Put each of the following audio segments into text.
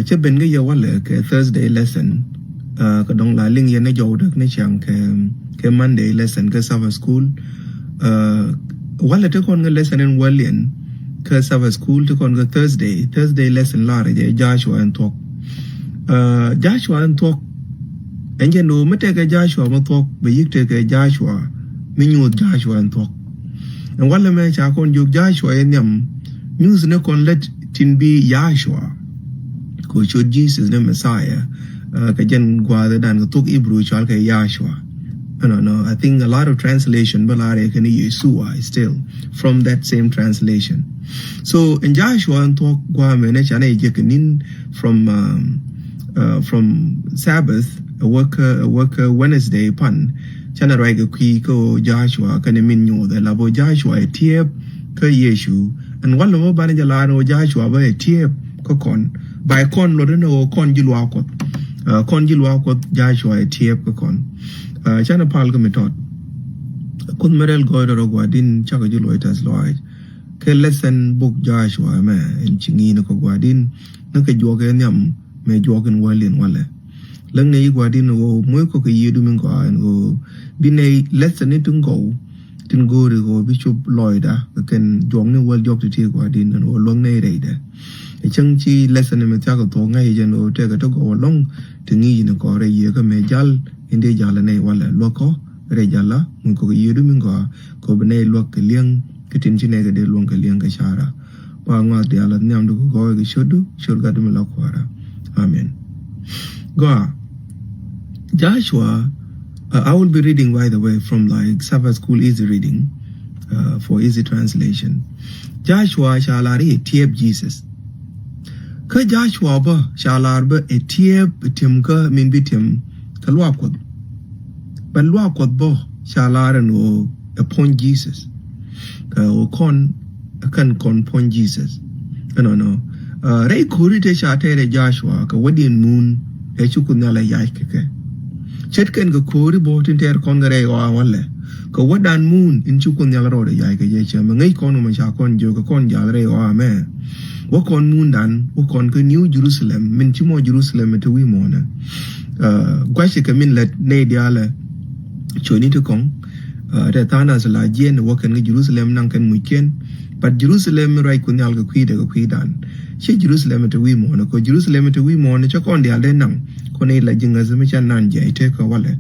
chứ bên cái giờ là cái Thursday lesson cái đồng là liên yên nó dầu được nó chẳng cái Monday lesson cái Sabbath school là trước con cái lesson in Walian cái Sabbath school trước con cái Thursday lesson là rồi Joshua and talk Joshua and talk anh chỉ nói mất cái Joshua mà talk bây giờ cái Joshua mình nhớ Joshua and talk and là mấy cha con dục Joshua anh nhầm news nó con let tin be Joshua ko cho Jesus the Messiah ka jen gwa da dan tuk Hebrew chal ka Yahshua no I think a lot of translation balare kan Yeshua still from that same translation so in Joshua and talk gwa me ne chane je kanin from Sabbath a worker Wednesday pan chana rai ga kwi ko Joshua kan min nyo da labo Joshua tiep ka Yeshu and wala mo ban jala no Joshua ba tiep ko kon by con lo no con jilwa ko Joshua tiep ko kon chana pal ko metot kun merel go do gwadin chaka jilwa tas loy ke lesson book Joshua ma en chingi no ko gwadin no ke joge nyam me jogen walin wala lang ne gwadin wo moy ko ke yedu min ko an go binay lesson ni tungo go bishop loida ken jong ne wal jok ti gwadin no long ne reida chang chi lesson me ta ko to ngai je no te ka to go long tingi ne ko re ye ka me jal inde jala ne wala lo ko re jala mun ko yedu min ko bne lo ke liang ke tin chi ne ga de long ke liang ka shara pa nga de ala nyam do go ga shodu shur ga dum la ko ara amen go Joshua I will be reading by the way from like Sabbath school easy reading for easy translation Joshua shalari tiep Jesus ka Joshua ba shalar ba tiep tim ka min bitim ka lwa ko ban lwa ko bo shalar no upon Jesus ka o kon kan kon upon Jesus no rai kuri te sha te Joshua ka wadin moon e chukun la yai ke chetken ga kori bo tin ter kon gare wa wala ko wadan moon in chukun yala ro yai ke je chama ngai kon ma sha kon jo ka kon yala re wa me wo kon moon dan wo kon ko New Jerusalem min chimo Jerusalem to wi mo na gwashi ka min let ne diala choni to kon da tana sala jen wo kan ga Jerusalem nan kan mu ken but Jerusalem rai kun yal ga kwi da ga kwi dan she Jerusalem to wi mo na ko Jerusalem to wi mo na cha kon dia le nan ko ne la jinga zama chan nan je ite ko wala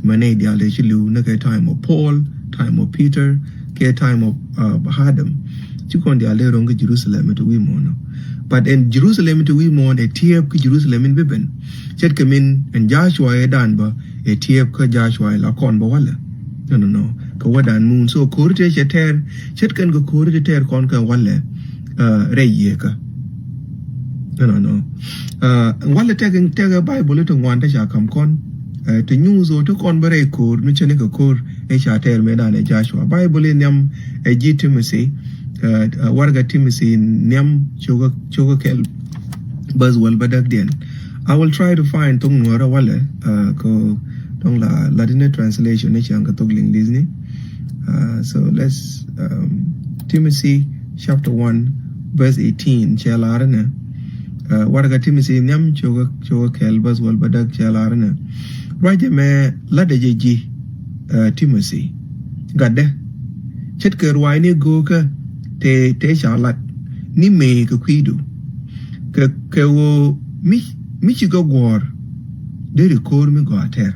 mane dia le chilu na ka time of Paul time of Peter ke time of Adam chi kon dia le rong Jerusalem to wi mo no but in Jerusalem to wi mo e tiep ki Jerusalem in biben chet kamin and Joshua e dan ba e tiep ka Joshua la kon ba wala no ko wadan mun so ko rite cheter chet kan ko rite ter kon ka wala re ye ka no wala tega Bible to wanta sha kam kon to nyuzo to kon bare ko mi chene ko kor e sha ter me da ne Joshua Bible nyam e Timothy warga Timothy nyam choga kel baz wal badak den I will try to find tong nuara wala ko tong la Ladina translation ne changa togling Disney so let's Timothy chapter 1 verse 18 chalarana warga Timothy nyam choga kel baz wal badak chalarana raje me lade jeji Timothy gadde chet ke rwai go ka te shalat ni me ka kwidu ke wo mi chi go gwor de record mi go ater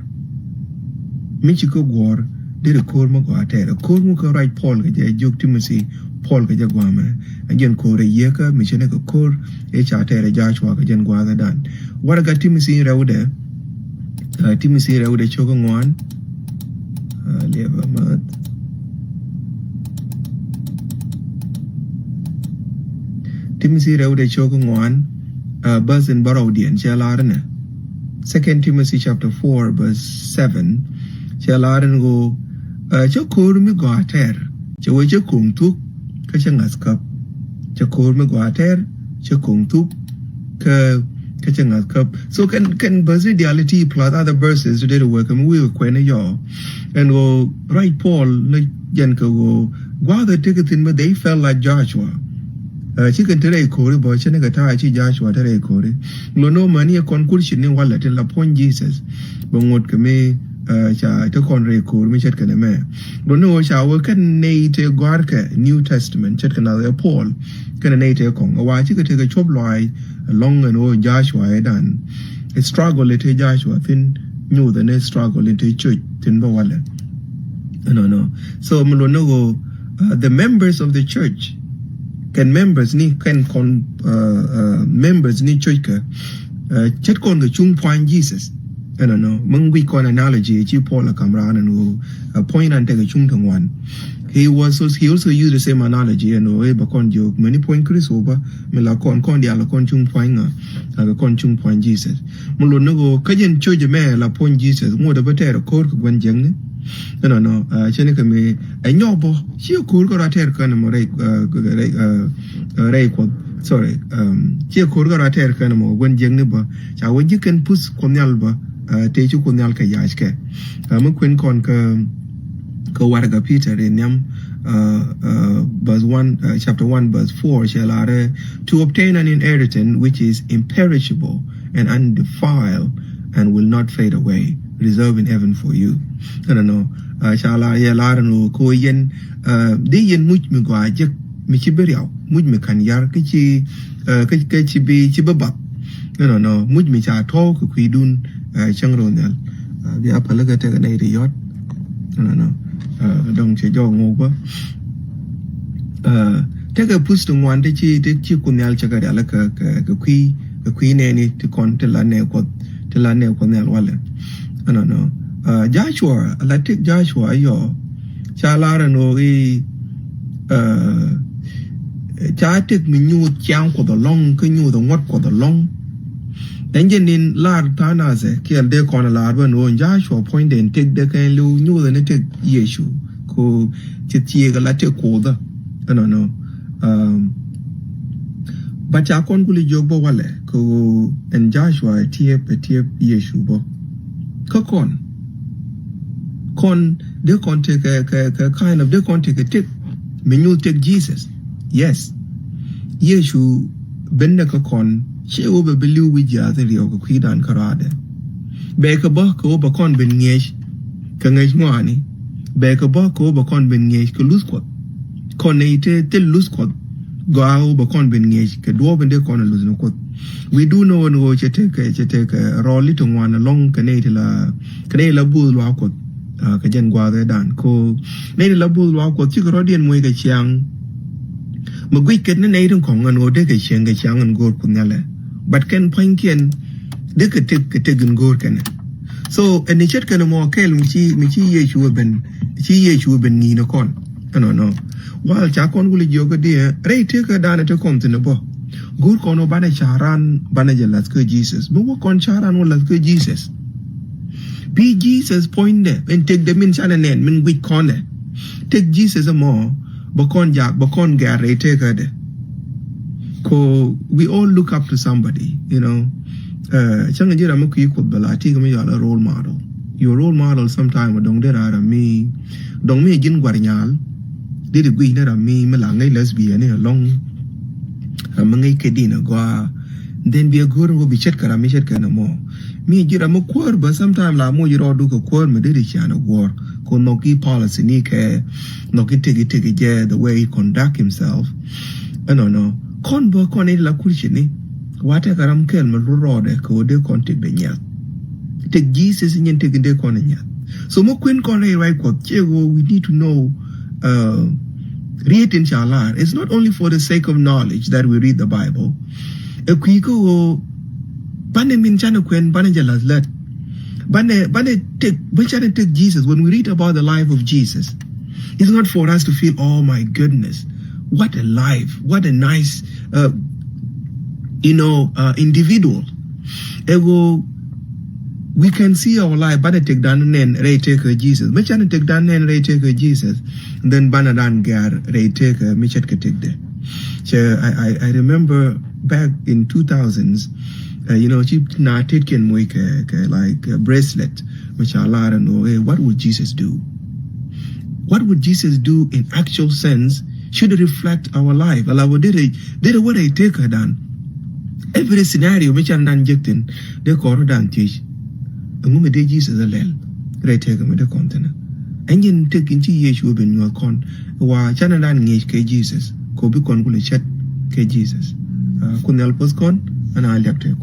mi chi go gwor de record mi go ater ko mu ko right Paul ga je jok Timothy Paul ga jagwa ma ajen ko re yeka mi chene ko kor e cha tere Joshua ga jen gwa ga dan war ga Timothy rewde chogo ngwan leva mat Timothy rewde chogo ngwan bus in Barodian chalarne 2 Timothy chapter 4 verse 7 chalarne go chokor mi go ater chowe chokum tuk ka changas kap chokor mi go ater chokum tuk ka changas kap so can bus reality plus other verses to do the work and we were kwena yo and go right Paul like jen ko go gwa the ticket in but they felt like Joshua chicken tere kore bo chene ga ta chi Joshua tere kore lo no mani kon kurshi ni wala te la pon Jesus bo ngot ke me cha te kon re kore mi chet kana me lo no cha wo kan nei te gwar ka New Testament chet kana le Paul kana nei te kon wa chi ke te ga chop loi long no Joshua dan it struggle te Joshua thin knew the next struggle into church tin bo wala no so lo no the members of the church can members ni can con members ni church ka chet kon ga chung point Jesus no mung we con analogy chi Paul kamra no point and take chung thang wan he also used the same analogy e ba kon joke many point Chris over me la kon dia la kon chung point ga kon chung point Jesus mulo no go kajen church me la point Jesus mo da beter ko gwan jeng ni no chene ka me anyobo chi ko ko rater kan mo re ko sorry chi ko ko rater kan mo gwan jeng ni ba cha wo jiken pus konyal ba te chu konyal ka yash ke mo kwen kon ka warga Peter in yam verse 1 chapter 1 verse 4 shall are to obtain an inheritance which is imperishable and undefiled and will not fade away reserved in heaven for you no shala ya lar no ko yen de yen much mi gwa je mi ci beriaw much mi kan yar ki ci ka ci bi ci babab no much mi cha to ku dun changro nyal bi apala ga te ne riyot no dong che jo ngo ba te ga pustu ngwan de ci kunyal cha ga ala ka kui ne ni te kon te la ne ko nyal wala no Joshua la tik Joshua yo cha la no ri cha tik mi nyu chang ko the long ke nyu the ngot ko the long then in lar tana ze ke de kon la ba no Joshua point and take de kan lu nyu the ne tik Yeshu ko ti ga la te ko da no but cha kon kuli jog bo wale ko and Joshua tiep Yeshu bo ko kon they can take a kind of they can take a tip when you take Jesus yes Yeshu benda ka kon she over believe with ya the rio ko dan karade be ka ba ko ba kon ben ngesh ka ngesh ngani be ka ba ko ba kon ben ngesh ko lose ko kon ne te lose ko go au ba kon ben ngesh ka do ben de kon lose no ko we do know no chete roli to one long kanela bu lo ko ka jen gwa de dan ko ne la bu lo ko ti ro dien mo ga chiang mo gwi ket ne dong kong no de ga chiang an gor kun yale but ken point ken de ka te gun gor ken so en chet kan mo kel mi chi Yeshu ben ni no kon no while cha kon guli joga de re te ka dan te kon tin bo gor kono bana charan bana jelas ke Jesus but wo kon charan wala ke Jesus be Jesus point there and take the min chana nen min wit corner take Jesus a more bakon gare take her there ko we all look up to somebody changa jira mo ki ko bala ti ga me ya role model your role model sometime dong there are me dong me jin gwarnyal de gwi na me mala ngai lesbian ne long mangai kedina gwa then be a good will be chet kara me chet kana mo mi jira mo kwor ba sometime la mo jiro du ko kwor me de chana war ko no ki policy ni ke no ki tege je the way he conduct himself no kon bo kon la kurchi ni wate karam kel mo rode ko de kon te benya te Jesus nyen te de kon nya so mo kwen kon right ko chego we need to know read inshallah it's not only for the sake of knowledge that we read the Bible ekwiko bane min chana kwen bane jalas let bane take Jesus. When we read about the life of Jesus, it's not for us to feel, oh my goodness, what a life, what a nice individual. We can see our life, bane take dan nen re take Jesus. Me chana take dan nen re take Jesus. Then bana dan gar re take me chat ke take de. So I remember back in 2000s, cheap na taken like a bracelet, which Allah know. What would Jesus do? What would Jesus do in actual sense should reflect our life. Allow did what I take her down. Every scenario which I'm done jecting, they call her down teach. And when they Jesus a lel, they take him with the container. And you take into Yeshu when you are con, wa Chanadan K Jesus, Kobe con will chat K Jesus. Couldn't help us con, and I left her.